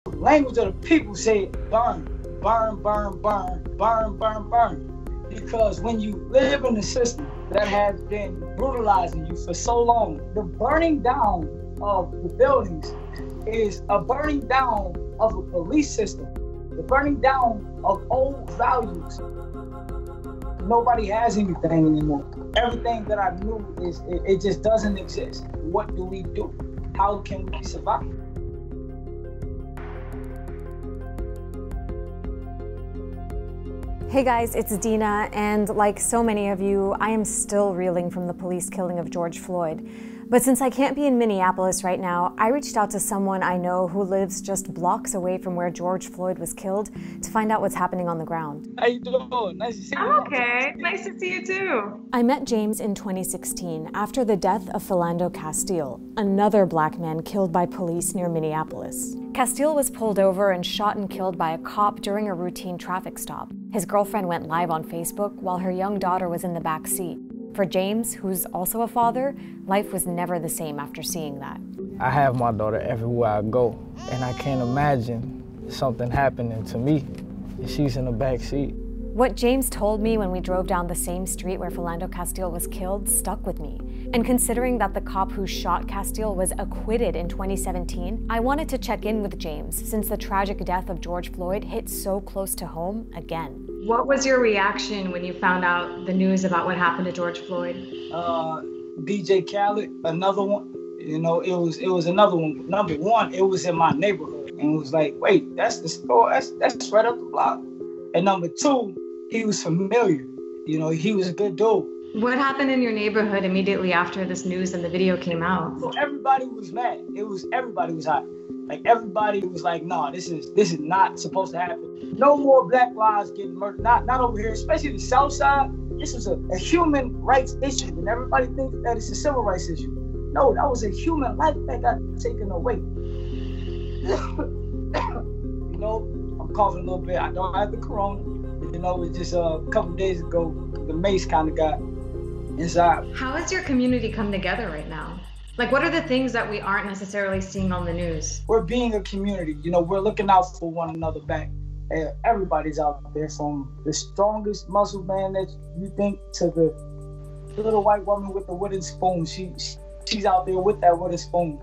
The language of the people said burn, burn, burn, burn, burn, burn, burn. Because when you live in a system that has been brutalizing you for so long, the burning down of the buildings is a burning down of a police system, the burning down of old values. Nobody has anything anymore. Everything that I knew it just doesn't exist. What do we do? How can we survive? Hey guys, it's Dina, and like so many of you, I am still reeling from the police killing of George Floyd. But since I can't be in Minneapolis right now, I reached out to someone I know who lives just blocks away from where George Floyd was killed to find out what's happening on the ground. How you doing? Nice to see you. I'm okay. Nice to see you too. I met James in 2016 after the death of Philando Castile, another black man killed by police near Minneapolis. Castile was pulled over and shot and killed by a cop during a routine traffic stop. His girlfriend went live on Facebook while her young daughter was in the back seat. For James, who's also a father, life was never the same after seeing that. I have my daughter everywhere I go, and I can't imagine something happening to me and she's in the back seat. What James told me when we drove down the same street where Philando Castile was killed stuck with me. And considering that the cop who shot Castile was acquitted in 2017, I wanted to check in with James since the tragic death of George Floyd hit so close to home again. What was your reaction when you found out the news about what happened to George Floyd? DJ Khaled, another one. You know, it was another one. Number one, it was in my neighborhood, and it was like, wait, that's the store. That's right up the block. And number two, he was familiar. You know, he was a good dude. What happened in your neighborhood immediately after this news and the video came out? So everybody was mad. Everybody was hot. Like everybody was like, no, this is not supposed to happen. No more black lives getting murdered. Not over here, especially the South Side. This was a human rights issue, and everybody thinks that it's a civil rights issue. No, that was a human life that got taken away. You know, I'm coughing a little bit. I don't have the corona. You know, it's just a couple days ago, the mace kind of got inside. How has your community come together right now? Like, what are the things that we aren't necessarily seeing on the news? We're being a community. You know, we're looking out for one another back. Everybody's out there, from the strongest muscle man that you think to the little white woman with the wooden spoon. She's out there with that wooden spoon.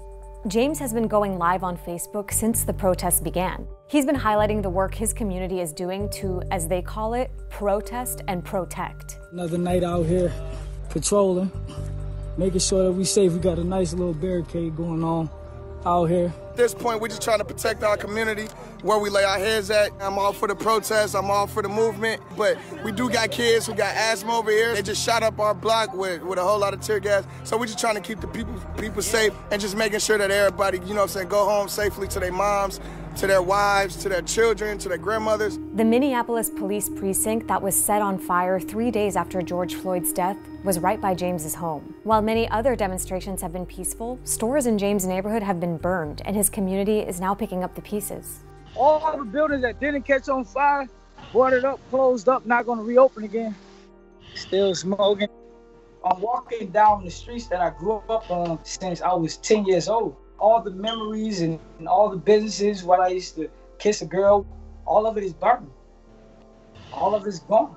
James has been going live on Facebook since the protests began. He's been highlighting the work his community is doing to, as they call it, protest and protect. Another night out here patrolling, making sure that we safe. We got a nice little barricade going on out here. At this point, we're just trying to protect our community, where we lay our heads at. I'm all for the protest, I'm all for the movement, but we do got kids who got asthma over here. They just shot up our block with a whole lot of tear gas. So we're just trying to keep the people safe and just making sure that everybody, you know what I'm saying, go home safely to their moms, to their wives, to their children, to their grandmothers. The Minneapolis police precinct that was set on fire 3 days after George Floyd's death was right by James's home. While many other demonstrations have been peaceful, stores in James' neighborhood have been burned, and his community is now picking up the pieces. All the buildings that didn't catch on fire, boarded up, closed up, not going to reopen again. Still smoking. I'm walking down the streets that I grew up on since I was 10 years old. All the memories and all the businesses where I used to kiss a girl, all of it is burned. All of it's gone.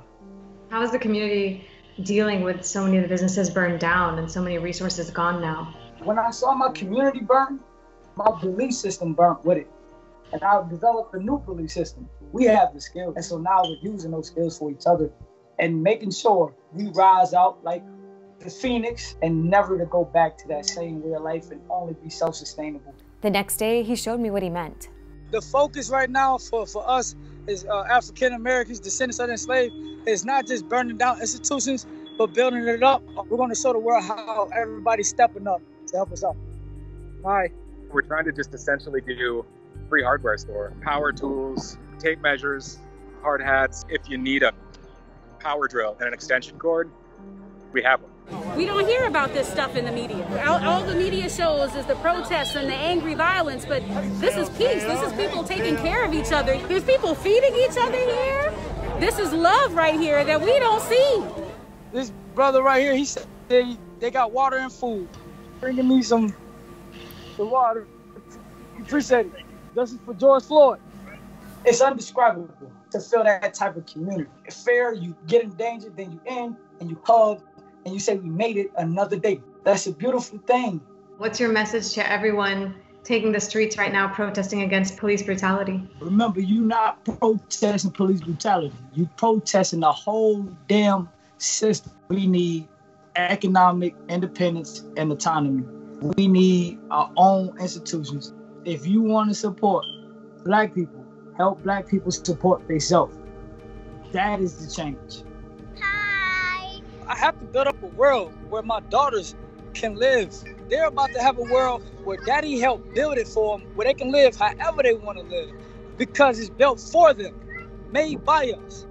How is the community dealing with so many of the businesses burned down and so many resources gone now? When I saw my community burn, my belief system burnt with it. And I developed a new belief system. We have the skills, and so now we're using those skills for each other and making sure we rise out like the phoenix and never to go back to that same way of life and only be self-sustainable. The next day, he showed me what he meant. The focus right now for us is African Americans, descendants of the enslaved, is not just burning down institutions, but building it up. We're going to show the world how everybody's stepping up to help us out. All right. We're trying to just essentially do free hardware store, power tools, tape measures, hard hats. If you need a power drill and an extension cord, we have them. We don't hear about this stuff in the media. All the media shows is the protests and the angry violence, but this is peace. This is people taking care of each other. There's people feeding each other here. This is love right here that we don't see. This brother right here, he said they got water and food. Bringing me some water. Appreciate it. Justice for George Floyd. It's indescribable to feel that type of community. It's fair, you get in danger, then you end, and you hug, and you say, we made it another day. That's a beautiful thing. What's your message to everyone taking the streets right now protesting against police brutality? Remember, you're not protesting police brutality. You're protesting the whole damn system. We need economic independence and autonomy. We need our own institutions. If you want to support Black people, help Black people support themselves. That is the change. Hi. I have to build up a world where my daughters can live. They're about to have a world where Daddy helped build it for them, where they can live however they want to live, because it's built for them, made by us.